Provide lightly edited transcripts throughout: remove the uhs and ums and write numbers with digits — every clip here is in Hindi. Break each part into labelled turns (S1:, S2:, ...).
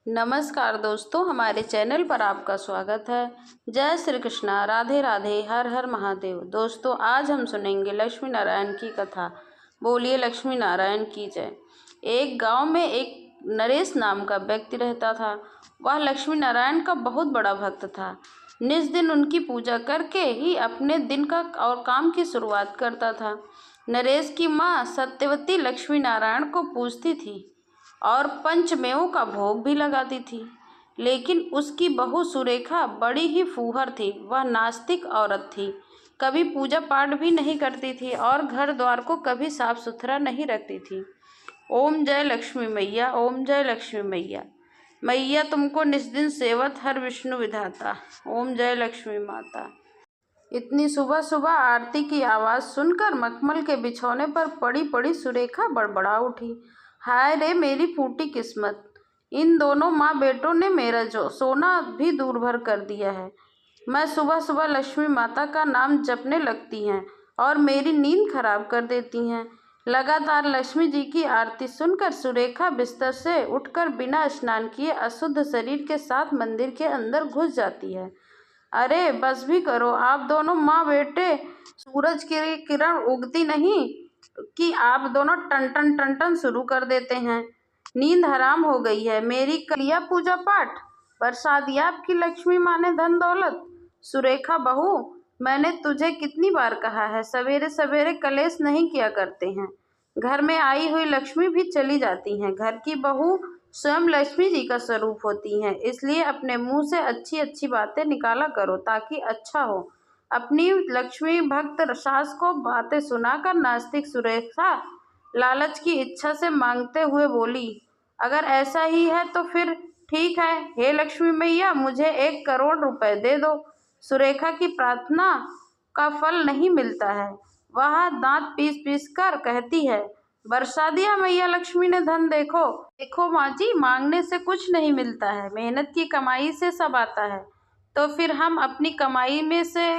S1: नमस्कार दोस्तों, हमारे चैनल पर आपका स्वागत है। जय श्री कृष्णा, राधे राधे, हर हर महादेव। दोस्तों, आज हम सुनेंगे लक्ष्मी नारायण की कथा। बोलिए लक्ष्मी नारायण की जय। एक गांव में एक नरेश नाम का व्यक्ति रहता था। वह लक्ष्मी नारायण का बहुत बड़ा भक्त था। निज दिन उनकी पूजा करके ही अपने दिन का और काम की शुरुआत करता था। नरेश की माँ सत्यवती लक्ष्मी नारायण को पूजती थी और पंचमेवों का भोग भी लगाती थी। लेकिन उसकी बहू सुरेखा बड़ी ही फूहर थी। वह नास्तिक औरत थी, कभी पूजा पाठ भी नहीं करती थी और घर द्वार को कभी साफ सुथरा नहीं रखती थी। ओम जय लक्ष्मी मैया, ओम जय लक्ष्मी मैया। मैया तुमको निस्दिन सेवत हर विष्णु विधाता। ओम जय लक्ष्मी माता। इतनी सुबह सुबह आरती की आवाज़ सुनकर मखमल के बिछौने पर पड़ी पड़ी सुरेखा बड़बड़ा उठी। हाय रे मेरी फूटी किस्मत, इन दोनों माँ बेटों ने मेरा जो सोना भी दूर भर कर दिया है। मैं सुबह सुबह लक्ष्मी माता का नाम जपने लगती हैं और मेरी नींद खराब कर देती हैं। लगातार लक्ष्मी जी की आरती सुनकर सुरेखा बिस्तर से उठकर बिना स्नान किए अशुद्ध शरीर के साथ मंदिर के अंदर घुस जाती है। अरे बस भी करो, आप दोनों माँ बेटे, सूरज की किरण उगती नहीं कि आप दोनों टन टन टन टन शुरू कर देते हैं। नींद हराम हो गई है। मेरी कलिया पूजा पाठ, बरसा दिया आपकी लक्ष्मी माँ ने धन दौलत। सुरेखा बहू, मैंने तुझे कितनी बार कहा है, सवेरे सवेरे कलेश नहीं किया करते हैं। घर में आई हुई लक्ष्मी भी चली जाती हैं। घर की बहू स्वयं लक्ष्मी जी का स्वरूप होती हैं, इसलिए अपने मुंह से अच्छी अच्छी बातें निकाला करो ताकि अच्छा हो। अपनी लक्ष्मी भक्त सास को बातें सुनाकर नास्तिक सुरेखा लालच की इच्छा से मांगते हुए बोली, अगर ऐसा ही है तो फिर ठीक है, हे लक्ष्मी मैया, मुझे 1 करोड़ रुपए दे दो। सुरेखा की प्रार्थना का फल नहीं मिलता है। वह दांत पीस पीस कर कहती है, बरसा दिया मैया लक्ष्मी ने धन। देखो देखो माँ जी, मांगने से कुछ नहीं मिलता है, मेहनत की कमाई से सब आता है। तो फिर हम अपनी कमाई में से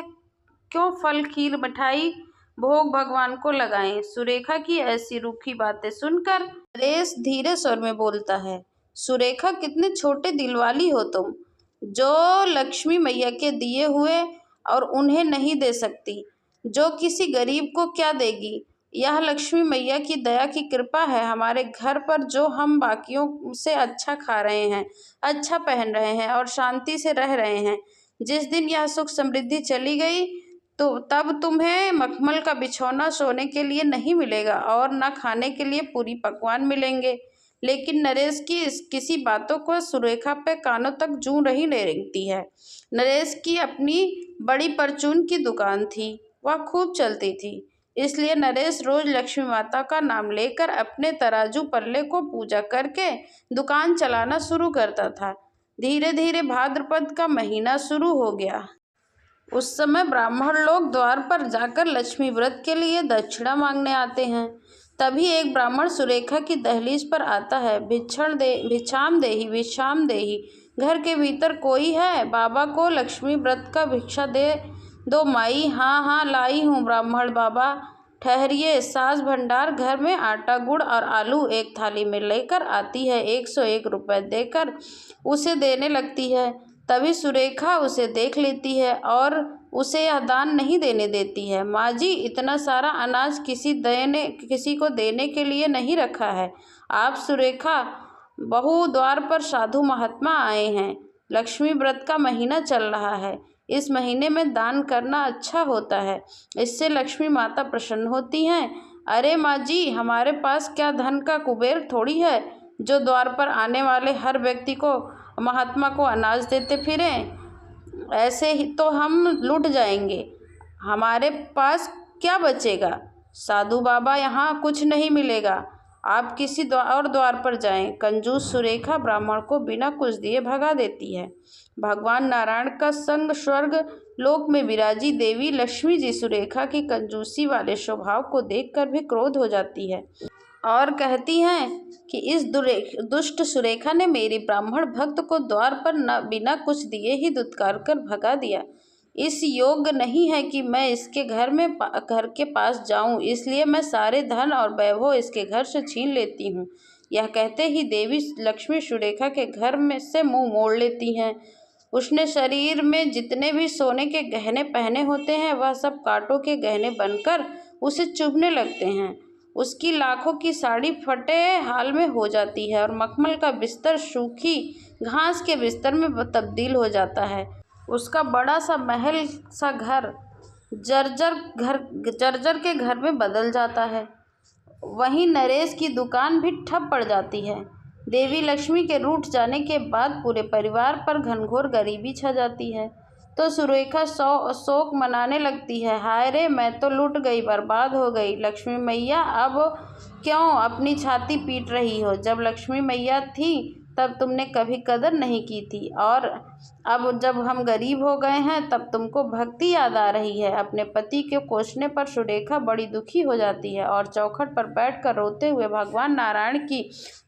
S1: क्यों फल खीर मिठाई भोग भगवान को लगाएं। सुरेखा की ऐसी रूखी बातें सुनकर नरेश धीरे स्वर में बोलता है, सुरेखा कितने छोटे दिल वाली हो तुम, जो लक्ष्मी मैया के दिए हुए और उन्हें नहीं दे सकती। जो किसी गरीब को क्या देगी। यह लक्ष्मी मैया की दया की कृपा है हमारे घर पर, जो हम बाकियों से अच्छा खा रहे हैं, अच्छा पहन रहे हैं और शांति से रह रहे हैं। जिस दिन यह सुख समृद्धि चली गई तो तब तुम्हें मखमल का बिछौना सोने के लिए नहीं मिलेगा और न खाने के लिए पूरी पकवान मिलेंगे। लेकिन नरेश की किसी बातों को सुरेखा पे कानों तक जू रही नहीं रेंगती है। नरेश की अपनी बड़ी परचून की दुकान थी, वह खूब चलती थी। इसलिए नरेश रोज लक्ष्मी माता का नाम लेकर अपने तराजू पल्ले को पूजा करके दुकान चलाना शुरू करता था। धीरे धीरे भाद्रपद का महीना शुरू हो गया। उस समय ब्राह्मण लोग द्वार पर जाकर लक्ष्मी व्रत के लिए दक्षिणा मांगने आते हैं। तभी एक ब्राह्मण सुरेखा की दहलीज पर आता है, भिक्षाम देही विश्राम देही, घर के भीतर कोई है, बाबा को लक्ष्मी व्रत का भिक्षा दे दो माई। हाँ हाँ लाई हूँ ब्राह्मण बाबा, ठहरिए। सास भंडार घर में आटा गुड़ और आलू एक थाली में लेकर आती है। 101 रुपये देकर उसे देने लगती है। तभी सुरेखा उसे देख लेती है और उसे यह दान नहीं देने देती है। माँ जी, इतना सारा अनाज किसी को देने के लिए नहीं रखा है। आप सुरेखा बहू, द्वार पर साधु महात्मा आए हैं। लक्ष्मी व्रत का महीना चल रहा है, इस महीने में दान करना अच्छा होता है, इससे लक्ष्मी माता प्रसन्न होती हैं। अरे माँ जी, हमारे पास क्या धन का कुबेर थोड़ी है जो द्वार पर आने वाले हर व्यक्ति को, महात्मा को अनाज देते फिरें। ऐसे ही तो हम लूट जाएंगे, हमारे पास क्या बचेगा। साधु बाबा, यहाँ कुछ नहीं मिलेगा, आप किसी और द्वार पर जाएं। कंजूस सुरेखा ब्राह्मण को बिना कुछ दिए भगा देती है। भगवान नारायण का संग स्वर्ग लोक में विराजी देवी लक्ष्मी जी सुरेखा की कंजूसी वाले स्वभाव को देखकर भी क्रोध हो जाती है और कहती हैं कि इस दुष्ट सुरेखा ने मेरी ब्राह्मण भक्त को द्वार पर बिना कुछ दिए ही दुत्कार कर भगा दिया। इस योग्य नहीं है कि मैं इसके घर के पास जाऊं, इसलिए मैं सारे धन और वैभव इसके घर से छीन लेती हूं। यह कहते ही देवी लक्ष्मी सुरेखा के घर में से मुंह मोड़ लेती हैं। उसने शरीर में जितने भी सोने के गहने पहने होते हैं वह सब कांटों के गहने बनकर उसे चुभने लगते हैं। उसकी लाखों की साड़ी फटे हाल में हो जाती है और मखमल का बिस्तर सूखी घास के बिस्तर में तब्दील हो जाता है। उसका बड़ा सा महल सा घर जर्जर के घर में बदल जाता है। वहीं नरेश की दुकान भी ठप पड़ जाती है। देवी लक्ष्मी के रूठ जाने के बाद पूरे परिवार पर घनघोर गरीबी छा जाती है। तो सुरेखा शोक मनाने लगती है। हाय रे, मैं तो लुट गई, बर्बाद हो गई। लक्ष्मी मैया अब क्यों अपनी छाती पीट रही हो? जब लक्ष्मी मैया थी तब तुमने कभी कदर नहीं की थी, और अब जब हम गरीब हो गए हैं तब तुमको भक्ति याद आ रही है। अपने पति के कोसने पर सुरेखा बड़ी दुखी हो जाती है और चौखट पर बैठकर रोते हुए भगवान नारायण की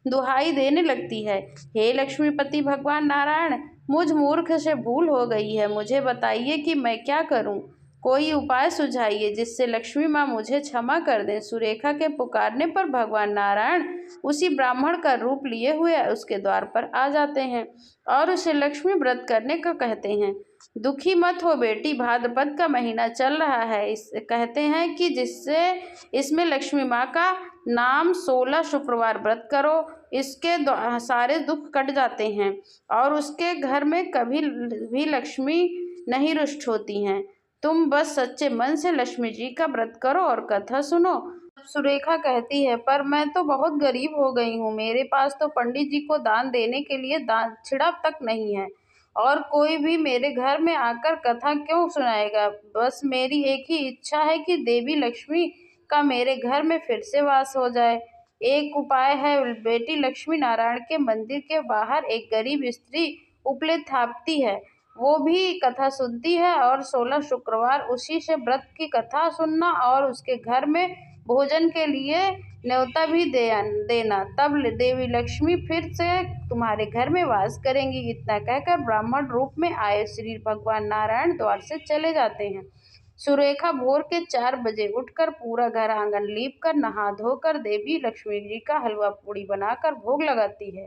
S1: दुहाई देने लगती है। हे लक्ष्मीपति भगवान नारायण, मुझ मूर्ख से भूल हो गई है। मुझे बताइए कि मैं क्या करूं? कोई उपाय सुझाइए जिससे लक्ष्मी माँ मुझे क्षमा कर दें। सुरेखा के पुकारने पर भगवान नारायण उसी ब्राह्मण का रूप लिए हुए उसके द्वार पर आ जाते हैं और उसे लक्ष्मी व्रत करने का कहते हैं। दुखी मत हो बेटी, भाद्रपद का महीना चल रहा है। कहते हैं कि जिससे इसमें लक्ष्मी माँ का नाम 16 शुक्रवार व्रत करो, इसके सारे दुख कट जाते हैं और उसके घर में कभी भी लक्ष्मी नहीं रुष्ट होती हैं। तुम बस सच्चे मन से लक्ष्मी जी का व्रत करो और कथा सुनो। सुरेखा कहती है, पर मैं तो बहुत गरीब हो गई हूँ। मेरे पास तो पंडित जी को दान देने के लिए दक्षिणा तक नहीं है, और कोई भी मेरे घर में आकर कथा क्यों सुनाएगा? बस मेरी एक ही इच्छा है कि देवी लक्ष्मी का मेरे घर में फिर से वास हो जाए। एक उपाय है बेटी। लक्ष्मी नारायण के मंदिर के बाहर एक गरीब स्त्री उपले थापती है, वो भी कथा सुनती है, और 16 शुक्रवार उसी से व्रत की कथा सुनना और उसके घर में भोजन के लिए न्योता भी देना। तब देवी लक्ष्मी फिर से तुम्हारे घर में वास करेंगी। इतना कहकर ब्राह्मण रूप में आए श्री भगवान नारायण द्वार से चले जाते हैं। सुरेखा भोर के 4 बजे उठकर पूरा घर आंगन लीप कर नहा धोकर देवी लक्ष्मी जी का हलवा पूड़ी बनाकर भोग लगाती है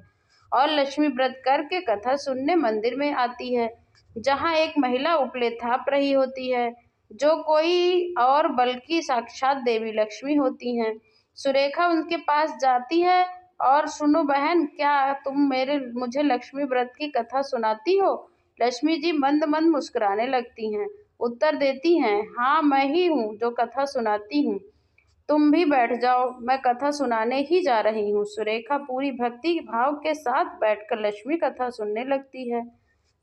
S1: और लक्ष्मी व्रत करके कथा सुनने मंदिर में आती है, जहाँ एक महिला उपले थाप रही होती है, जो कोई और बल्कि साक्षात देवी लक्ष्मी होती हैं। सुरेखा उनके पास जाती है और सुनो बहन, क्या तुम मुझे लक्ष्मी व्रत की कथा सुनाती हो? लक्ष्मी जी मंद मंद मुस्कुराने लगती हैं, उत्तर देती हैं, हाँ मैं ही हूँ जो कथा सुनाती हूँ। तुम भी बैठ जाओ, मैं कथा सुनाने ही जा रही हूँ। सुरेखा पूरी भक्ति भाव के साथ बैठकर लक्ष्मी कथा सुनने लगती है।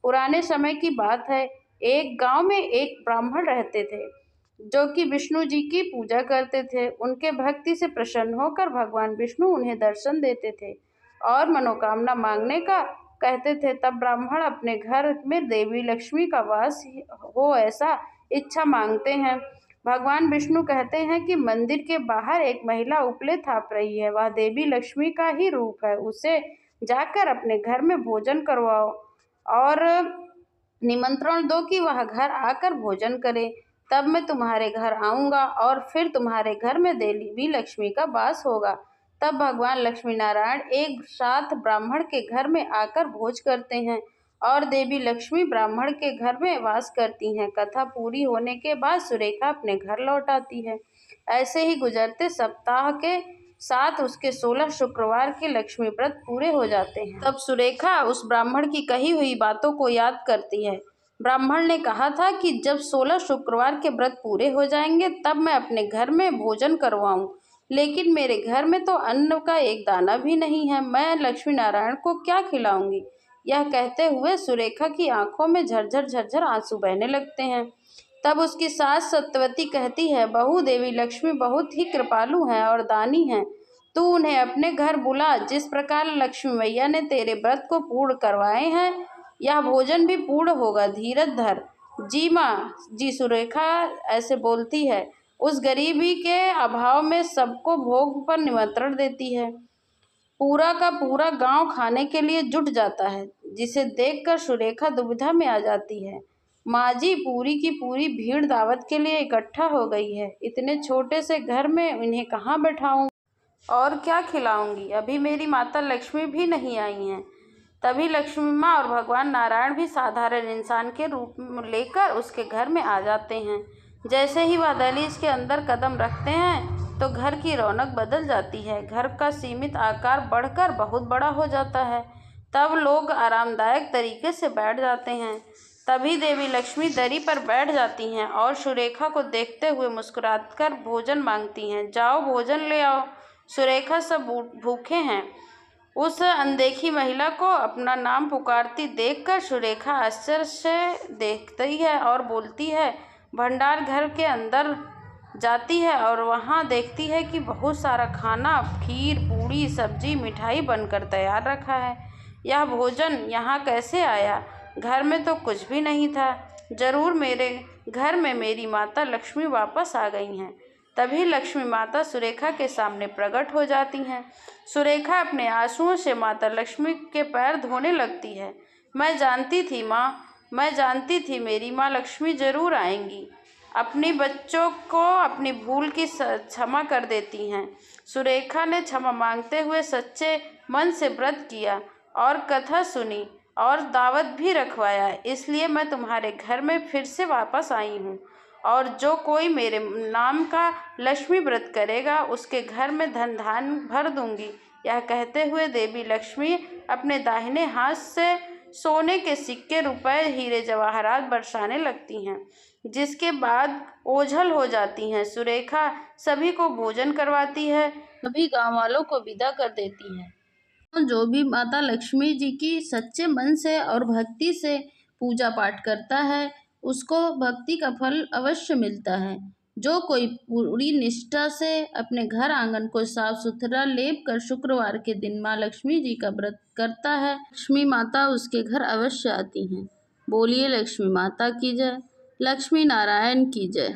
S1: पुराने समय की बात है। एक गांव में एक ब्राह्मण रहते थे जो कि विष्णु जी की पूजा करते थे। उनके भक्ति से प्रसन्न होकर भगवान विष्णु उन्हें दर्शन देते थे और मनोकामना मांगने का कहते थे। तब ब्राह्मण अपने घर में देवी लक्ष्मी का वास हो ऐसा इच्छा मांगते हैं। भगवान विष्णु कहते हैं कि मंदिर के बाहर एक महिला उपले थाप रही है, वह देवी लक्ष्मी का ही रूप है। उसे जाकर अपने घर में भोजन करवाओ और निमंत्रण दो कि वह घर आकर भोजन करे। तब मैं तुम्हारे घर आऊँगा और फिर तुम्हारे घर में देवी लक्ष्मी का वास होगा। तब भगवान लक्ष्मी नारायण एक साथ ब्राह्मण के घर में आकर भोज करते हैं और देवी लक्ष्मी ब्राह्मण के घर में वास करती हैं। कथा पूरी होने के बाद सुरेखा अपने घर लौट आती है। ऐसे ही गुजरते सप्ताह के साथ उसके 16 शुक्रवार के लक्ष्मी व्रत पूरे हो जाते हैं। तब सुरेखा उस ब्राह्मण की कही हुई बातों को याद करती है। ब्राह्मण ने कहा था कि जब 16 शुक्रवार के व्रत पूरे हो जाएंगे तब मैं अपने घर में भोजन करवाऊं, लेकिन मेरे घर में तो अन्न का एक दाना भी नहीं है। मैं लक्ष्मी नारायण को क्या खिलाऊंगी? यह कहते हुए सुरेखा की आंखों में झरझर झरझर आंसू बहने लगते हैं। तब उसकी सास सत्यवती कहती है, बहू, देवी लक्ष्मी बहुत ही कृपालु हैं और दानी हैं। तू उन्हें अपने घर बुला। जिस प्रकार लक्ष्मी मैया ने तेरे व्रत को पूर्ण करवाए हैं, यह भोजन भी पूर्ण होगा। धीरज धर। जी माँ जी। सुरेखा ऐसे बोलती है। उस गरीबी के अभाव में सबको भोग पर निमंत्रण देती है। पूरा का पूरा गांव खाने के लिए जुट जाता है, जिसे देखकर सुरेखा दुविधा में आ जाती है। माँ जी, पूरी की पूरी भीड़ दावत के लिए इकट्ठा हो गई है। इतने छोटे से घर में इन्हें कहाँ बैठाऊं? और क्या खिलाऊंगी? अभी मेरी माता लक्ष्मी भी नहीं आई हैं। तभी लक्ष्मी माँ और भगवान नारायण भी साधारण इंसान के रूप में लेकर उसके घर में आ जाते हैं। जैसे ही वह दहलीज के अंदर कदम रखते हैं तो घर की रौनक बदल जाती है। घर का सीमित आकार बढ़कर बहुत बड़ा हो जाता है। तब लोग आरामदायक तरीके से बैठ जाते हैं। तभी देवी लक्ष्मी दरी पर बैठ जाती हैं और सुरेखा को देखते हुए मुस्कुराकर भोजन मांगती हैं। जाओ भोजन ले आओ। सुरेखा सब भूखे हैं। उस अनदेखी महिला को अपना नाम पुकारती देखकर सुरेखा आश्चर्य से देखती है और बोलती है। भंडार घर के अंदर जाती है और वहाँ देखती है कि बहुत सारा खाना, खीर, पूड़ी, सब्जी, मिठाई बनकर तैयार रखा है। यह भोजन यहाँ कैसे आया? घर में तो कुछ भी नहीं था। जरूर मेरे घर में मेरी माता लक्ष्मी वापस आ गई हैं। तभी लक्ष्मी माता सुरेखा के सामने प्रकट हो जाती हैं। सुरेखा अपने आंसुओं से माता लक्ष्मी के पैर धोने लगती है। मैं जानती थी माँ, मैं जानती थी मेरी माँ लक्ष्मी जरूर आएंगी। अपनी बच्चों को अपनी भूल की क्षमा कर देती हैं। सुरेखा ने क्षमा मांगते हुए सच्चे मन से व्रत किया और कथा सुनी और दावत भी रखवाया। इसलिए मैं तुम्हारे घर में फिर से वापस आई हूँ और जो कोई मेरे नाम का लक्ष्मी व्रत करेगा उसके घर में धन धान भर दूंगी। यह कहते हुए देवी लक्ष्मी अपने दाहिने हाथ से सोने के सिक्के, रुपए, हीरे जवाहरात बरसाने लगती हैं, जिसके बाद ओझल हो जाती हैं। सुरेखा सभी को भोजन करवाती है, सभी गांव वालों को विदा कर देती है। जो भी माता लक्ष्मी जी की सच्चे मन से और भक्ति से पूजा पाठ करता है उसको भक्ति का फल अवश्य मिलता है। जो कोई पूरी निष्ठा से अपने घर आंगन को साफ सुथरा लेप कर शुक्रवार के दिन माँ लक्ष्मी जी का व्रत करता है, लक्ष्मी माता उसके घर अवश्य आती हैं। बोलिए लक्ष्मी माता की जय, लक्ष्मी नारायण की जय।